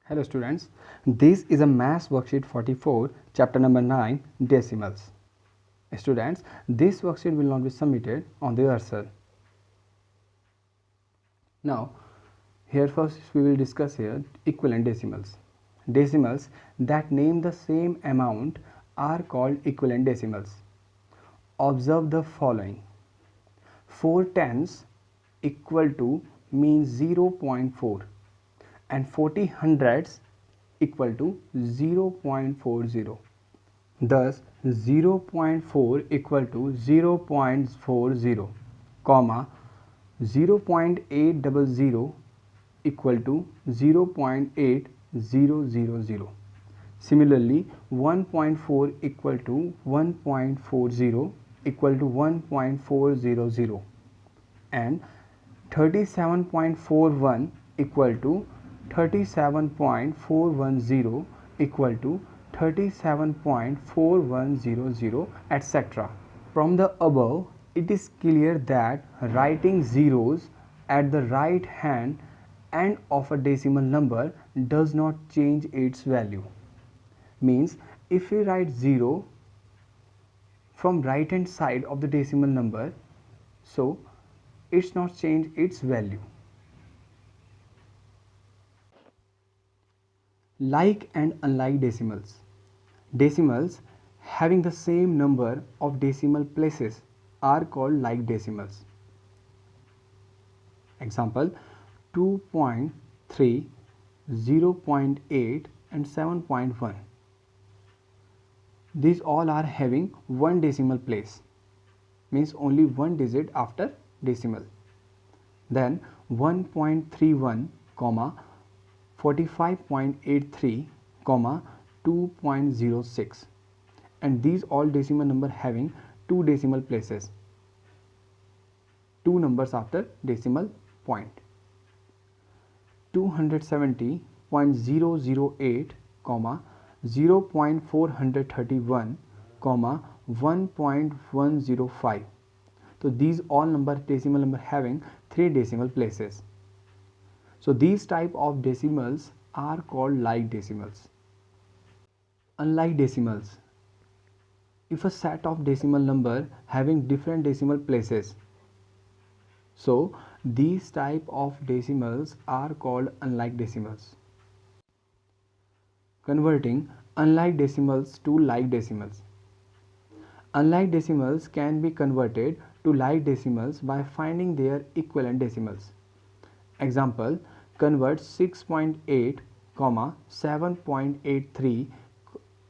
Hello students, this is a Maths Worksheet 44, chapter number 9, Decimals. Students, this worksheet will not be submitted on the Excel. Now, here first we will discuss here equivalent decimals. Decimals that name the same amount are called equivalent decimals. Observe the following. 4 tenths equal to means 0.4 and 40 hundredths equal to 0.40. Thus 0.4 equal to 0.40, comma 0.800 equal to 0.8000. Similarly, 1.4 equal to 1.40 equal to 1.400 and 37.41 equal to 37.410 equal to 37.4100, etc. From the above, it is clear that writing zeros at the right hand end of a decimal number does not change its value. Means if we write 0 from right hand side of the decimal number, so it's not change its value. Like and unlike decimals. Decimals having the same number of decimal places are called like decimals. Example 2.3, 0.8 and 7.1. These all are having one decimal place, means only one digit after decimal. Then 1.31, 45.83, 2.06, and these all decimal number having two decimal places, two numbers after decimal point. 270.008, 0.431, 1.105. So these all decimal number having three decimal places. So these type of decimals are called like decimals. Unlike decimals, if a set of decimal number having different decimal places, so these type of decimals are called unlike decimals. Converting unlike decimals to like decimals. Unlike decimals can be converted to like decimals by finding their equivalent decimals. Example, convert 6.8, 7.83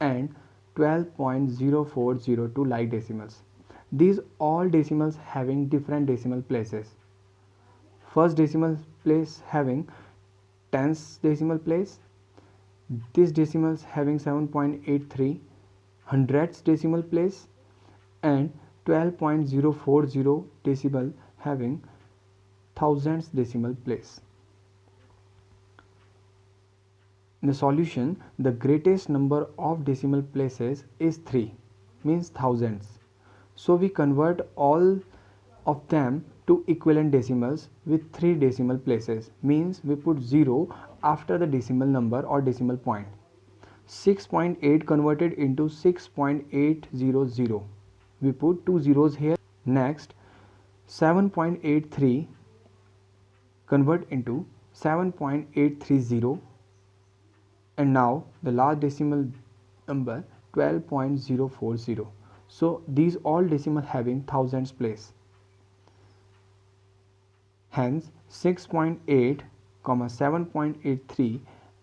and 12.040 to like decimals. These all decimals having different decimal places. First decimal place having tenths decimal place, this decimals having 7.83, hundredths decimal place, and 12.040 decimal having thousandths decimal place. In the solution, the greatest number of decimal places is 3, means thousandths. So we convert all of them to equivalent decimals with 3 decimal places, means we put 0 after the decimal number or decimal point. 6.8 converted into 6.800, we put 2 zeros here. Next, 7.83 convert into 7.830, and now the last decimal number 12.040. So these all decimal having thousands place. Hence 6.8, 7.83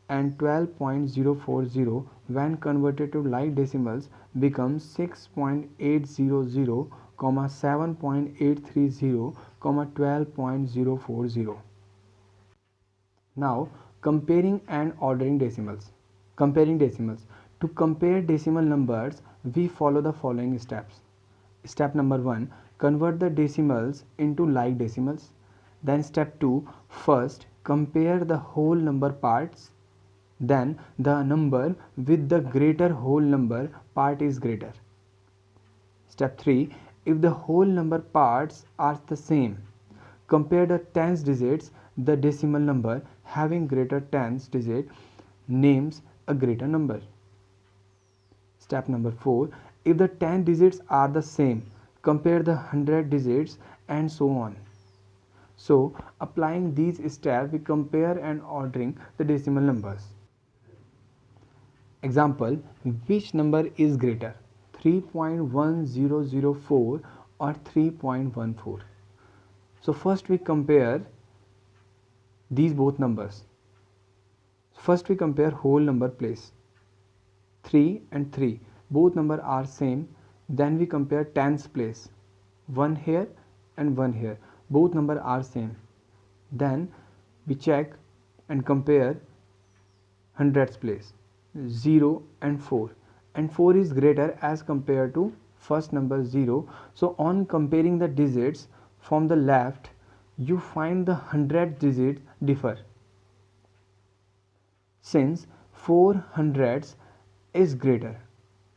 and 12.040 when converted to like decimals becomes 6.800, 7.830, 12.040. Now comparing and ordering decimals. Comparing decimals. To compare decimal numbers, we follow the following steps. Step number 1, convert the decimals into like decimals. Then step 2, first compare the whole number parts, then the number with the greater whole number part is greater. Step 3, if the whole number parts are the same, compare the tens digits, the decimal number having greater tens digit names a greater number. Step number 4. If the 10 digits are the same, compare the 100 digits and so on. So, applying these steps, we compare and ordering the decimal numbers. Example, which number is greater, 3.1004 or 3.14? So first we compare these both numbers. First we compare whole number place. 3 and 3, both numbers are same. Then we compare tens place. 1 here and 1 here, both numbers are same. Then we check and compare hundreds place. 0 and 4, and 4 is greater as compared to first number 0. So on comparing the digits from the left, you find the 100 digits differ. Since 4 hundreds is greater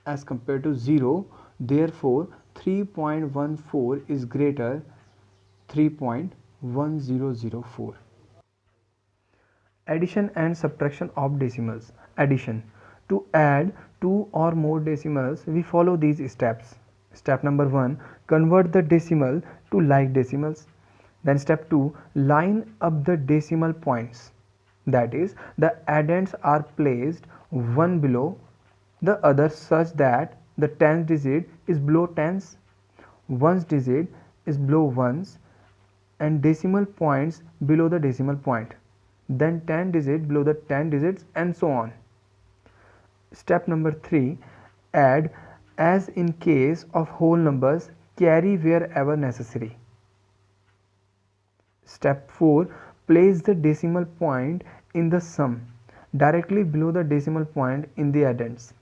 as compared to 0, therefore 3.14 is greater 3.1004. Addition and subtraction of decimals. Addition. To add two or more decimals, we follow these steps. Step number 1, convert the decimal to like decimals. Then step 2, line up the decimal points. That is, the addends are placed one below the other such that the tens digit is below tens, ones digit is below ones, and decimal points below the decimal point. Then 10 digits below the 10 digits, and so on. Step number 3, add as in case of whole numbers, carry wherever necessary. Step 4, place the decimal point in the sum directly below the decimal point in the addends.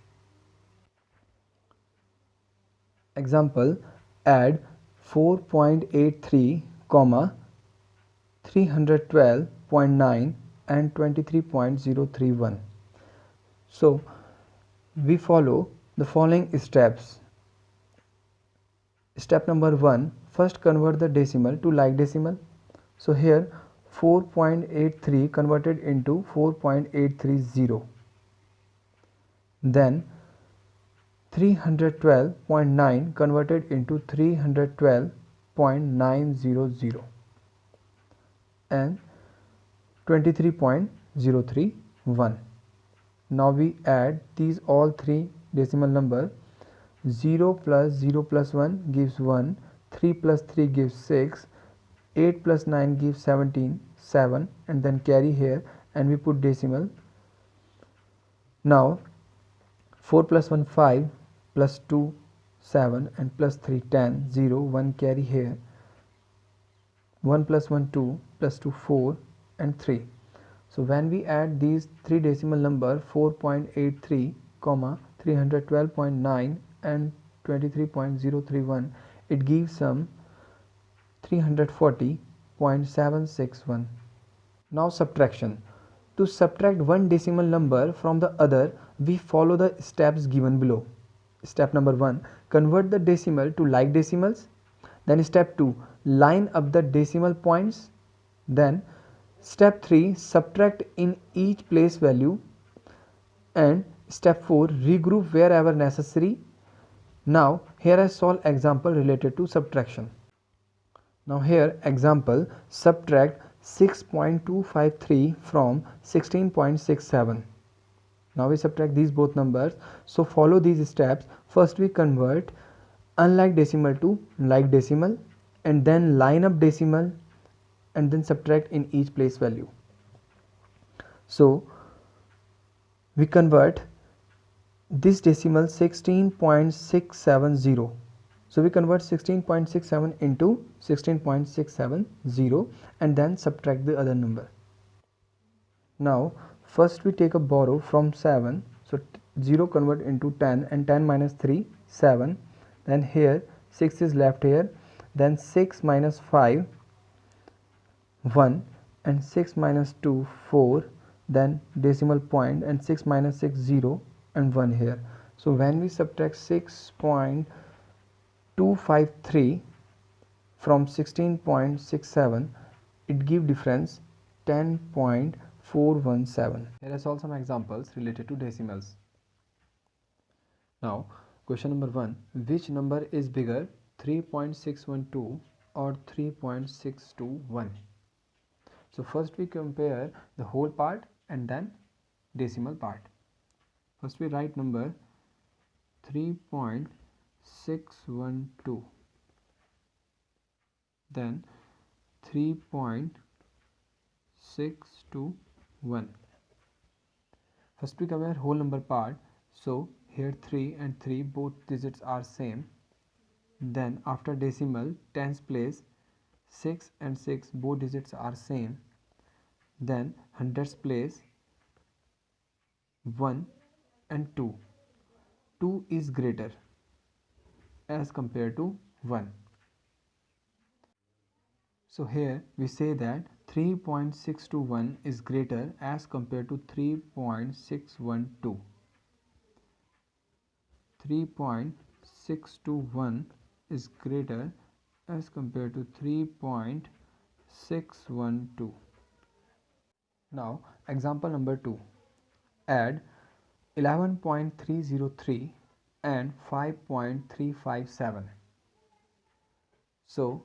Example, add 4.83, 312.9 and 23.031. So we follow the following steps. Step number 1, first convert the decimal to like decimal. So here 4.83 converted into 4.830. Then 312.9 converted into 312.900 and 23.031. Now we add these all three decimal number. 0 plus 0 plus 1 gives 1, 3 plus 3 gives 6, 8 plus 9 gives 17, 7, and then carry here and we put decimal. Now 4 plus 1 5, plus 2 7, and plus 3 10, 0, 1 carry here, 1 plus 1 2, plus 2 4, and 3. So when we add these three decimal number 4.83, 312.9 and 23.031, it gives some 340.761. Now subtraction. To subtract one decimal number from the other, we follow the steps given below. Step number 1, convert the decimal to like decimals. Then step 2, line up the decimal points. Then step 3, subtract in each place value. And step 4, regroup wherever necessary. Now here I solve example related to subtraction. Now here example, subtract 6.253 from 16.67. Now we subtract these both numbers. So follow these steps. First we convert unlike decimal to like decimal, and then line up decimal, and then subtract in each place value. So we convert this decimal 16.670. So we convert 16.67 into 16.670 and then subtract the other number. Now first we take a borrow from 7. So 0 convert into 10, and 10 minus 3, 7. Then here 6 is left here. Then 6 minus 5, 1, and 6 minus 2, 4. Then decimal point, and 6 minus 6, 0, and 1 here. So when we subtract 6.253 from 16.67, it gives difference 10.5 417. Here I solve some examples related to decimals. Now, question number 1. Which number is bigger, 3.612 or 3.621? So first we compare the whole part and then decimal part. First we write number 3.612, then 3.621. First we compare whole number part. So here 3 and 3 both digits are same. Then after decimal, tens place, 6 and 6 both digits are same. Then hundreds place, 1 and 2. 2 is greater as compared to 1. So here we say that 3.621 is greater as compared to 3.612. 3.621 is greater as compared to 3.612. Now example number 2. Add 11.303 and 5.357. So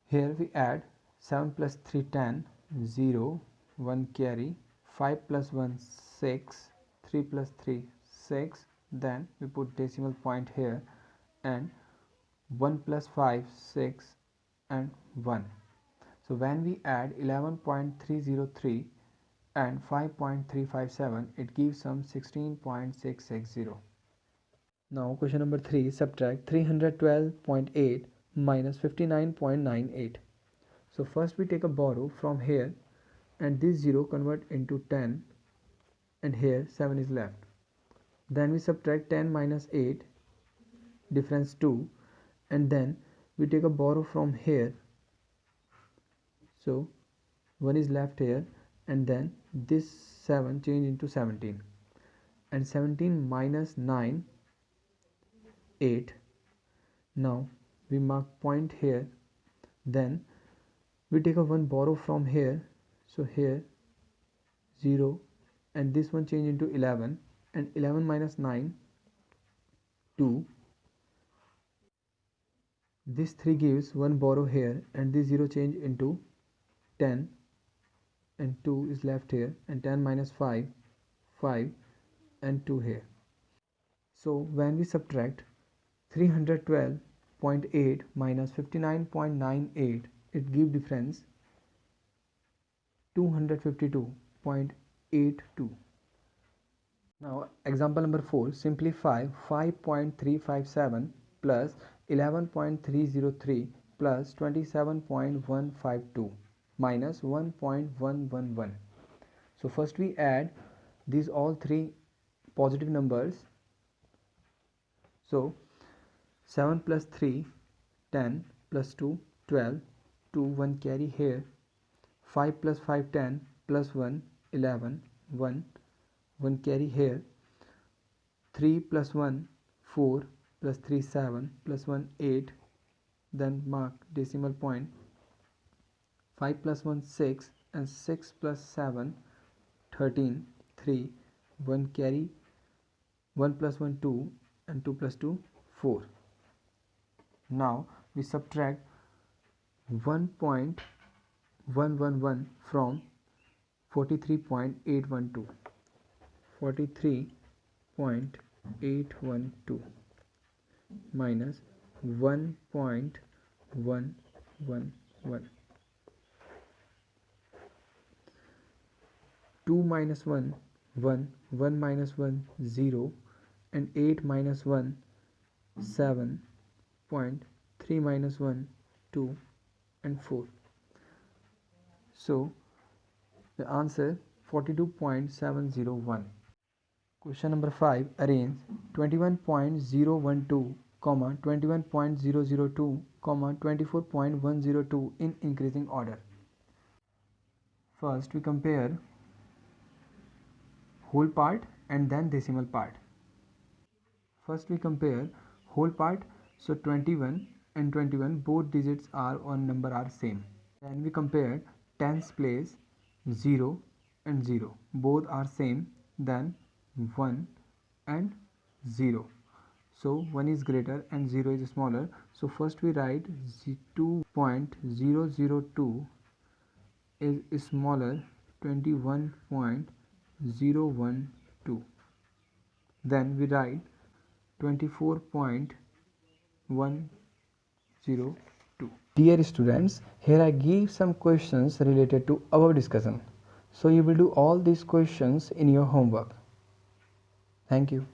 here we add 7 plus 3 10, 0, 1 carry, 5 plus 1 6, 3 plus 3 6, then we put decimal point here, and 1 plus 5 6 and 1. So when we add 11.303 and 5.357, it gives some 16.660. Now question number 3, subtract 312.8 minus 59.98. So first we take a borrow from here, and this 0 convert into 10, and here 7 is left. Then we subtract 10 minus 8, difference 2, and then we take a borrow from here, so 1 is left here, and then this 7 change into 17, and 17 minus 9, 8. Now we mark point here, then we take a 1 borrow from here, so here 0, and this one change into 11, and 11 minus 9, 2. This 3 gives 1 borrow here, and this 0 change into 10, and 2 is left here, and 10 minus 5, 5, and 2 here. So when we subtract 312.8 minus 59.98, it gives difference 252.82. Now example number 4, simplify 5.357 plus 11.303 plus 27.152 minus 1.111. So first we add these all three positive numbers. So 7 plus 3 10, plus 2 12, 2 1 carry here, 5 plus 5 10, plus 1 11, 1 1 carry here, 3 plus 1 4, plus 3 7, plus 1 8, then mark decimal point, 5 plus 1 6, and 6 plus 7 13, 3 1 carry, 1 plus 1 2, and 2 plus 2 4. Now we subtract 1.111 from 43.812. 43.812 minus 1.111. 2 minus 1 1, 1 minus 1 0, and 8 minus 1 7, 3 minus 1 2, and 4. So the answer 42.701. Question number 5, arrange 21.012, 21.002, 24.102 in increasing order. First we compare whole part and then decimal part. First we compare whole part, so 21 and 21 both digits are on number are same. Then we compare tens place, 0, and 0, both are same, then 1 and 0. So 1 is greater and 0 is smaller. So first we write 2.002 is smaller 21.012. Then we write 24.102. Dear students, here I give some questions related to our discussion. So you will do all these questions in your homework. Thank you.